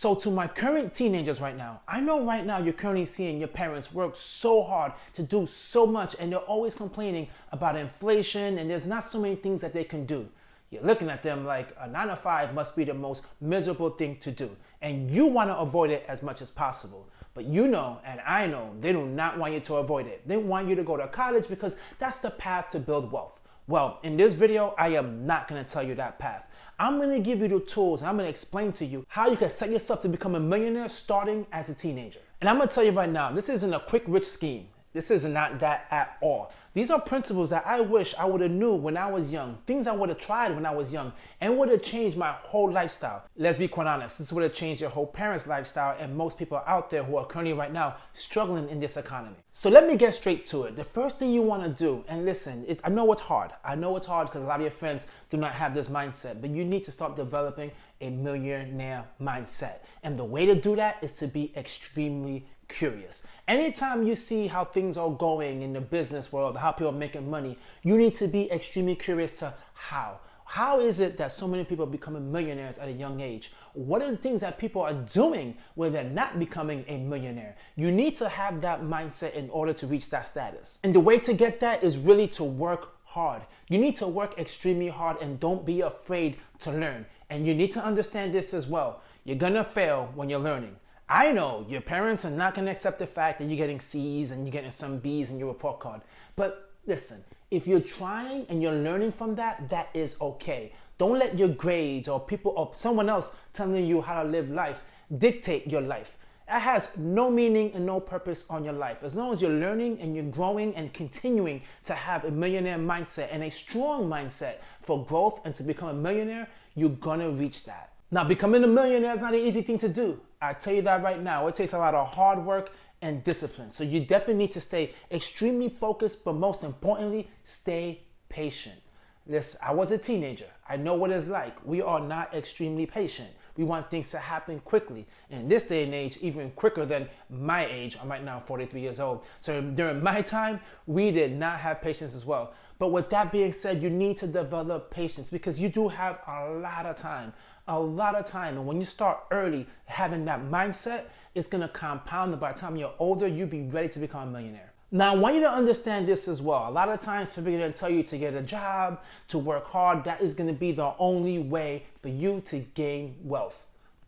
So to my current teenagers right now, I know right now you're currently seeing your parents work so hard to do so much and they're always complaining about inflation and there's not so many things that they can do. You're looking at them like a 9 to 5 must be the most miserable thing to do. And you want to avoid it as much as possible. But you know, and I know, they do not want you to avoid it. They want you to go to college because that's the path to build wealth. Well, in this video, I am not going to tell you that path. I'm going to give you the tools and I'm going to explain to you how you can set yourself to become a millionaire starting as a teenager. And I'm going to tell you right now, this isn't a quick rich scheme. This is not that at all. These are principles that I wish I would have knew when I was young, things I would have tried when I was young, and would have changed my whole lifestyle. Let's be quite honest, this would have changed your whole parents' lifestyle and most people out there who are currently right now struggling in this economy. So let me get straight to it. The first thing you want to do, and listen, I know it's hard. I know it's hard because a lot of your friends do not have this mindset, but you need to start developing a millionaire mindset. And the way to do that is to be extremely curious. Anytime you see how things are going in the business world, how people are making money, you need to be extremely curious to how. How is it that so many people are becoming millionaires at a young age? What are the things that people are doing where they're not becoming a millionaire? You need to have that mindset in order to reach that status. And the way to get that is really to work hard. You need to work extremely hard and don't be afraid to learn. And you need to understand this as well. You're gonna fail when you're learning. I know your parents are not going to accept the fact that you're getting C's and you're getting some B's in your report card. But listen, if you're trying and you're learning from that, that is okay. Don't let your grades or people or someone else telling you how to live life dictate your life. That has no meaning and no purpose on your life. As long as you're learning and you're growing and continuing to have a millionaire mindset and a strong mindset for growth and to become a millionaire, you're going to reach that. Now, becoming a millionaire is not an easy thing to do. I tell you that right now. It takes a lot of hard work and discipline. So you definitely need to stay extremely focused, but most importantly, stay patient. Listen, I was a teenager. I know what it's like. We are not extremely patient. We want things to happen quickly. And in this day and age, even quicker than my age. I'm right now 43 years old. So during my time, we did not have patience as well. But with that being said, you need to develop patience because you do have a lot of time. And when you start early having that mindset, it's going to compound, and by the time you're older, you'll be ready to become a millionaire. Now, I want you to understand this as well. A lot of times people are going to tell you to get a job, to work hard. That is going to be the only way for you to gain wealth.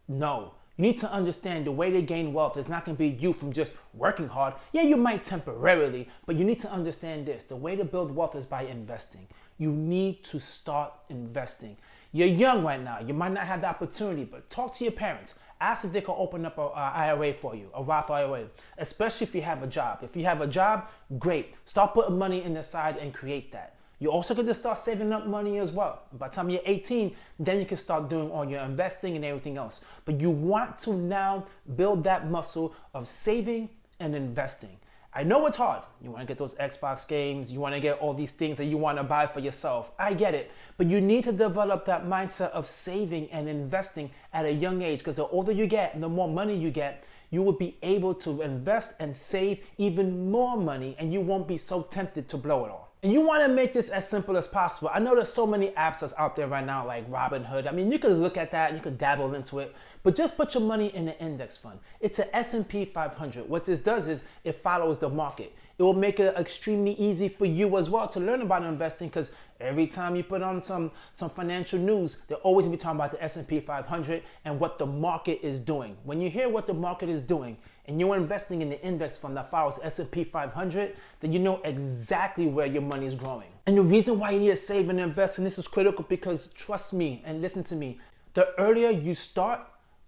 No. You need to understand the way to gain wealth is not going to be you from just working hard. Yeah, you might temporarily, but you need to understand this. The way to build wealth is by investing. You need to start investing. You're young right now. You might not have the opportunity, but talk to your parents. Ask if they can open up an IRA for you, a Roth IRA, especially if you have a job. If you have a job, great. Start putting money in the side and create that. You also get to start saving up money as well. By the time you're 18, then you can start doing all your investing and everything else. But you want to now build that muscle of saving and investing. I know it's hard. You want to get those Xbox games. You want to get all these things that you want to buy for yourself. I get it. But you need to develop that mindset of saving and investing at a young age because the older you get and the more money you get, you will be able to invest and save even more money and you won't be so tempted to blow it all. And you want to make this as simple as possible. I know there's so many apps that's out there right now like Robinhood. I mean, you could look at that, you could dabble into it, but just put your money in an index fund. It's an S&P 500. What this does is it follows the market. It will make it extremely easy for you as well to learn about investing because every time you put on some financial news, they're always going to be talking about the S&P 500 and what the market is doing. When you hear what the market is doing and you're investing in the index fund that follows S&P 500, then you know exactly where your money is growing. And the reason why you need to save and invest, and this is critical because trust me and listen to me, the earlier you start,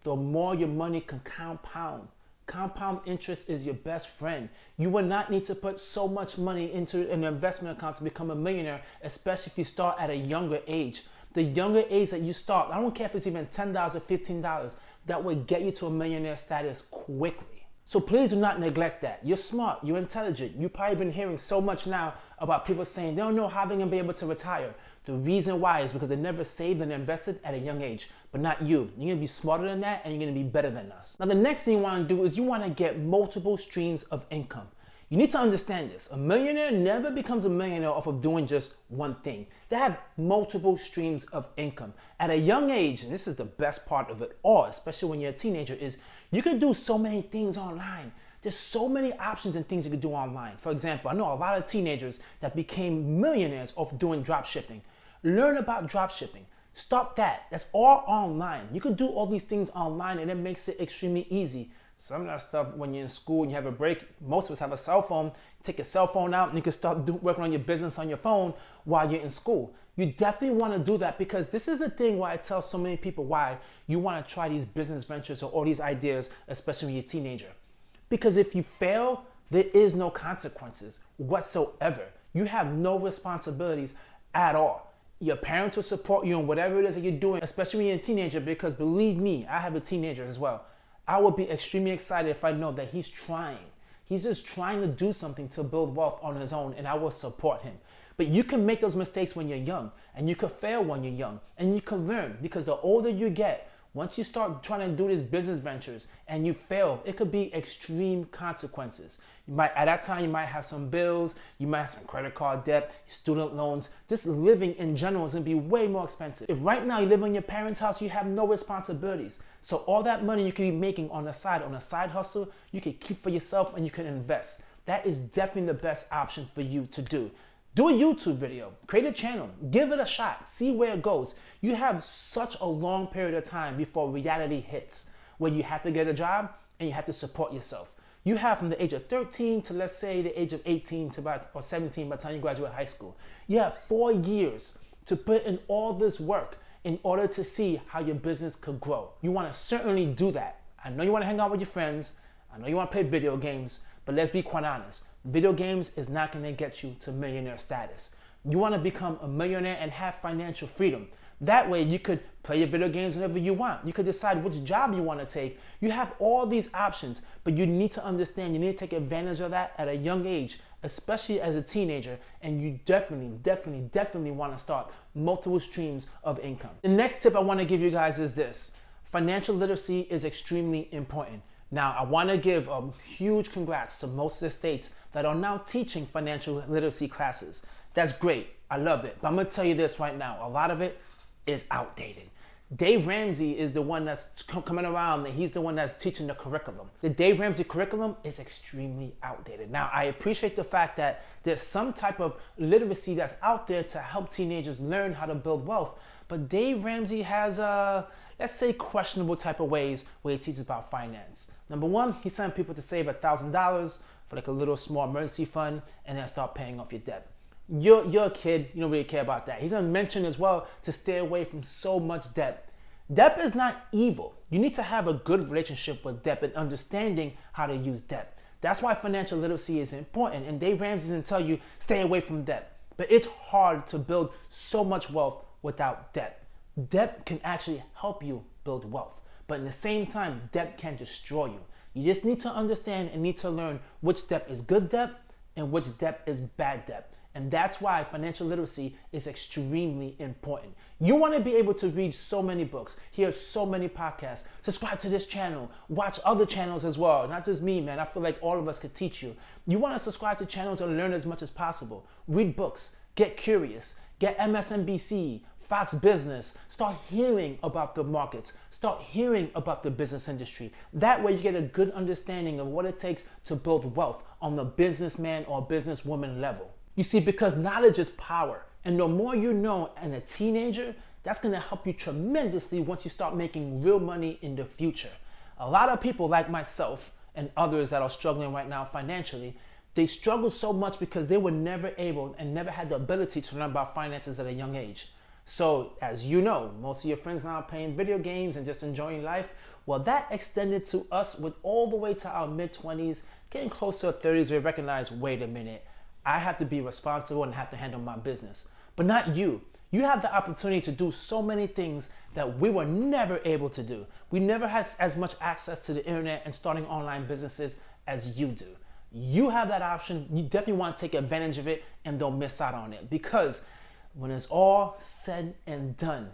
the more your money can compound. Compound interest is your best friend. You will not need to put so much money into an investment account to become a millionaire, especially if you start at a younger age. The younger age that you start, I don't care if it's even $10 or $15, that will get you to a millionaire status quickly. So please do not neglect that. You're smart, you're intelligent. You've probably been hearing so much now about people saying they don't know how they're gonna be able to retire. The reason why is because they never saved and invested at a young age, but not you. You're gonna be smarter than that and you're gonna be better than us. Now the next thing you wanna do is you wanna get multiple streams of income. You need to understand this. A millionaire never becomes a millionaire off of doing just one thing. They have multiple streams of income. At a young age, and this is the best part of it all, especially when you're a teenager, is you can do so many things online. There's so many options and things you can do online. For example, I know a lot of teenagers that became millionaires off doing drop shipping. Learn about drop shipping. Stop that. That's all online. You can do all these things online and it makes it extremely easy. Some of that stuff, when you're in school and you have a break, most of us have a cell phone. Take your cell phone out and you can start working on your business on your phone while you're in school. You definitely want to do that, because this is the thing why I tell so many people why you want to try these business ventures or all these ideas, especially when you're a teenager. Because if you fail, there is no consequences whatsoever. You have no responsibilities at all. Your parents will support you in whatever it is that you're doing, especially when you're a teenager, because believe me, I have a teenager as well. I would be extremely excited if I know that he's trying. He's just trying to do something to build wealth on his own, and I will support him. But you can make those mistakes when you're young, and you can fail when you're young, and you can learn, because the older you get, once you start trying to do these business ventures and you fail, it could be extreme consequences. At that time, you might have some bills, you might have some credit card debt, student loans. Just living in general is going to be way more expensive. If right now you live in your parents' house, you have no responsibilities. So all that money you could be making on a side hustle, you can keep for yourself and you can invest. That is definitely the best option for you to do. Do a YouTube video, create a channel, give it a shot, see where it goes. You have such a long period of time before reality hits, where you have to get a job and you have to support yourself. You have from the age of 13 to, let's say, the age of 18 to about, or 17 by the time you graduate high school. You have 4 years to put in all this work in order to see how your business could grow. You want to certainly do that. I know you want to hang out with your friends. I know you want to play video games, but let's be quite honest. Video games is not going to get you to millionaire status. You want to become a millionaire and have financial freedom. That way you could play your video games whenever you want. You could decide which job you want to take. You have all these options, but you need to understand, you need to take advantage of that at a young age, especially as a teenager, and you definitely want to start multiple streams of income. The next tip I want to give you guys is this. Financial literacy is extremely important. Now, I want to give a huge congrats to most of the states that are now teaching financial literacy classes. That's great. I love it. But I'm going to tell you this right now. A lot of it is outdated. Dave Ramsey is the one that's coming around, and he's the one that's teaching the curriculum. The Dave Ramsey curriculum is extremely outdated. Now, I appreciate the fact that there's some type of literacy that's out there to help teenagers learn how to build wealth, but Dave Ramsey has let's say, questionable type of ways where he teaches about finance. Number one, he's telling people to save $1,000 for like a little small emergency fund and then start paying off your debt. You're a kid, you don't really care about that. He's gonna mention as well to stay away from so much debt. Debt is not evil. You need to have a good relationship with debt and understanding how to use debt. That's why financial literacy is important. And Dave Ramsey doesn't tell you stay away from debt. But it's hard to build so much wealth without debt. Debt can actually help you build wealth. But in the same time, debt can destroy you. You just need to understand and need to learn which debt is good debt and which debt is bad debt. And that's why financial literacy is extremely important. You want to be able to read so many books, hear so many podcasts, subscribe to this channel, watch other channels as well. Not just me, man. I feel like all of us could teach you. You want to subscribe to channels and learn as much as possible. Read books, get curious, get MSNBC, Fox Business, start hearing about the markets, start hearing about the business industry. That way you get a good understanding of what it takes to build wealth on the businessman or businesswoman level. You see, because knowledge is power, and the more you know as a teenager, that's gonna help you tremendously once you start making real money in the future. A lot of people like myself and others that are struggling right now financially, they struggle so much because they were never able and never had the ability to learn about finances at a young age. So, as you know, most of your friends now are playing video games and just enjoying life. Well, that extended to us with all the way to our mid-20s, getting close to our 30s, we recognize, wait a minute, I have to be responsible and have to handle my business. But not you. You have the opportunity to do so many things that we were never able to do. We never had as much access to the internet and starting online businesses as you do. You have that option. You definitely want to take advantage of it and don't miss out on it, because when it's all said and done,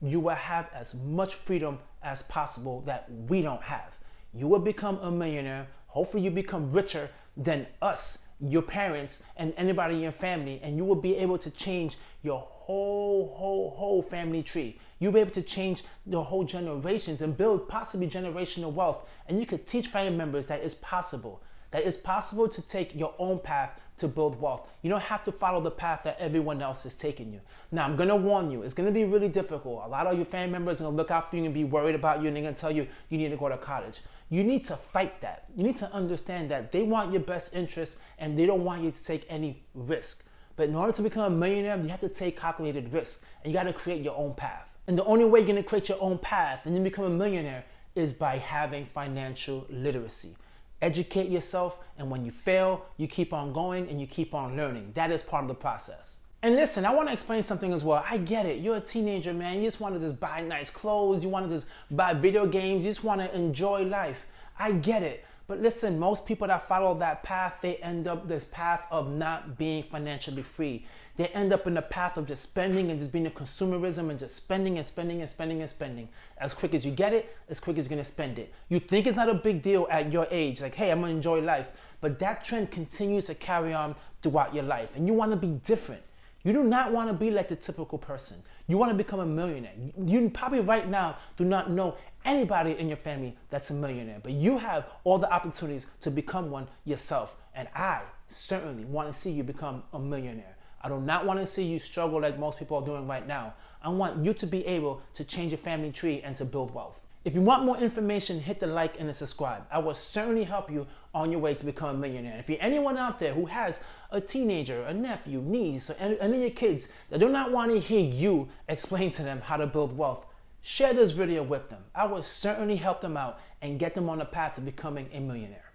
you will have as much freedom as possible that we don't have. You will become a millionaire. Hopefully you become richer than us, your parents, and anybody in your family, and you will be able to change your whole family tree. You'll be able to change the whole generations and build possibly generational wealth. And you could teach family members that it's possible. That it's possible to take your own path to build wealth. You don't have to follow the path that everyone else is taking you. Now, I'm gonna warn you, it's gonna be really difficult. A lot of your family members are gonna look out for you and be worried about you, and they're gonna tell you you need to go to college. You need to fight that. You need to understand that they want your best interest and they don't want you to take any risk. But in order to become a millionaire, you have to take calculated risks, and you gotta create your own path. And the only way you're gonna create your own path and then become a millionaire is by having financial literacy. Educate yourself, and when you fail, you keep on going and you keep on learning. That is part of the process. And listen, I want to explain something as well. I get it. You're a teenager, man. You just want to just buy nice clothes. You want to just buy video games. You just want to enjoy life. I get it. But listen, most people that follow that path, they end up this path of not being financially free. They end up in the path of just spending and just being a consumerism and just spending and spending and spending and spending. As quick as you get it, as quick as you're gonna spend it. You think it's not a big deal at your age, like, hey, I'm gonna enjoy life. But that trend continues to carry on throughout your life. And you wanna be different. You do not wanna be like the typical person. You wanna become a millionaire. You probably right now do not know anybody in your family that's a millionaire, but you have all the opportunities to become one yourself. And I certainly wanna see you become a millionaire. I do not want to see you struggle like most people are doing right now. I want you to be able to change your family tree and to build wealth. If you want more information, hit the like and the subscribe. I will certainly help you on your way to become a millionaire. If you're anyone out there who has a teenager, a nephew, niece, or any of your kids that do not want to hear you explain to them how to build wealth, share this video with them. I will certainly help them out and get them on the path to becoming a millionaire.